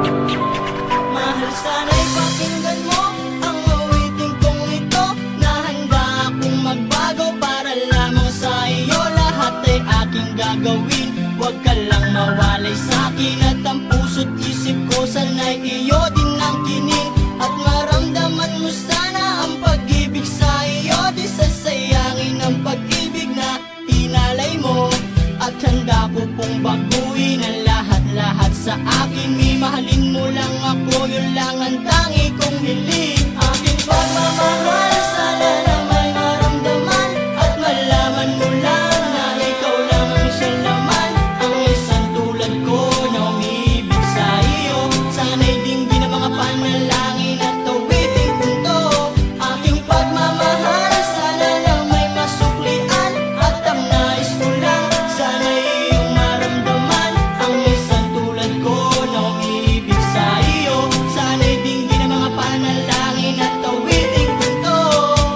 Mahal, sana'y pakinggan mo ang awiting kong ito, na handa akong magbago para lamang sa iyo. Lahat ay aking gagawin, huwag ka lang mawalay sa'kin. At ang puso't isip ko sana'y iyo din ang kining, at maramdaman mo sana ang pag-ibig sa iyo. Di sasayangin ang pag-ibig na inalay mo, at handa ko pong baguhin ang lahat-lahat sa akin. Mahalin mo lang ako, yun lang ang tangi kong hiling. Aking pagmamahal, sana na may maramdaman, at malaman mo lang na ikaw lang ang siya naman, ang isang tulad ko na umiibig sa iyo. Sana'y dinggin ang mga panalangin at awiting punto. Aking pagmamahal, sana na may masuklian, at ang nais ko lang, sana'y iyong maramdaman, ang isang tulad ko na umiibig sa iyo. Sana'y dinggin ang mga panalangin at awiting punto.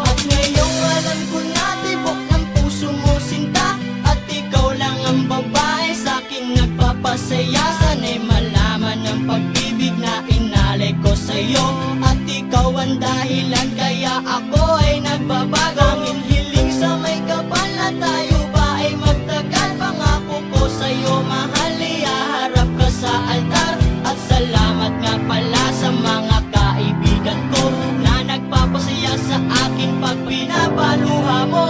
At ngayong alam ko na tibok ng puso mo sinta, at ikaw lang ang babae sa'king nagpapasaya. Sana'y malaman ang pag-ibig na inalay ko sa'yo, at ikaw ang dahilan kaya ako ay nagbabago. Ang hiling sa may kapal na tayo ba ay magtagal. Pangako ko sa'yo, mahal, ihaharap ka sa altar. At salamat nga pala sa mga kaibigan ko na nagpapasaya sa akin pag pinapaluha mo.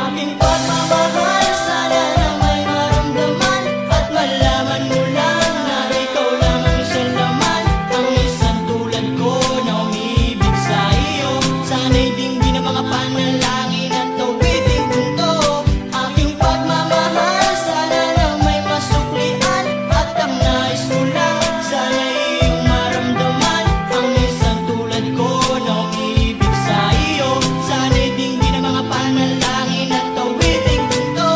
Aking pagmamahal, sana na may maramdaman, at malaman mo lang na ikaw lang ang siya naman, ang isang tulad ko na umiibig sa iyo. Sana'y dinggin ang mga panalangin at awiting punto. Aking pagmamahal, sana na may masuklian, at ang nais ko lang, sana'y iyong maramdaman, ang isang tulad ko na umiibig sa iyo. Sana'y dinggin ang mga panalangin at awiting punto.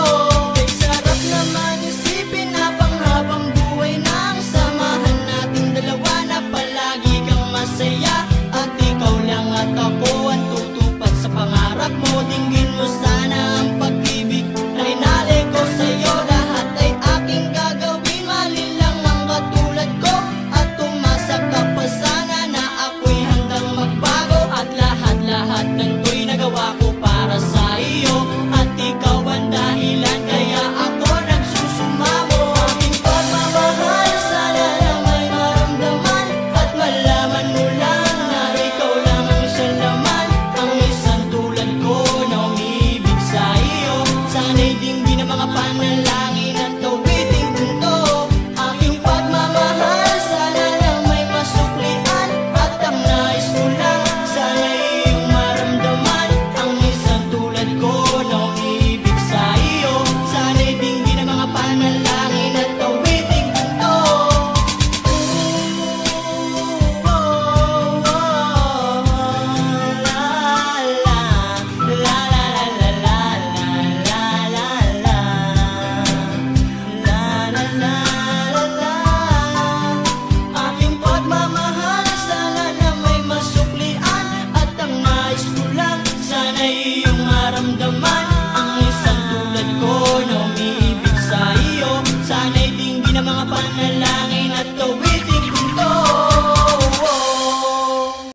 Kay sarap naman isipin na panghabang buhay na ang samahan nating dalawa, na palagi kang masaya, at ikaw lang at ako ang tutupad sa pangarap mo. Dinggin mo sana ang pag-ibig na inalay ko sa'yo. Lahat ay aking gagawin, malin lang ang katulad ko, at umasa ka pa sana na ako'y handang magbago. At lahat-lahat ng to'y nagawa ko para sa iyo, at ikaw ang dahilan kaya ako nagsusumamo. Aking pagmamahal, sana na may maramdaman, at malaman mo lang na ikaw lang ang siya naman, ang isang tulad ko na umiibig sa iyo. Sana'y dinggin ang mga panalangin at awiting punto. Aking pagmamahal, sana na may masuklian, at ang nais ko lang, sana'y iyong maramdaman, ang isang tulad ko na umiibig sa iyo. Sana'y dinggin ang mga panalangin at awiting punto. Aking pagmamahal, sana na may masuklian, at ang nais ko lang, sana'y iyong maramdaman, ang isang tulad ko na umiibig sa iyo. Sana'y dinggin ang mga panalangin at awiting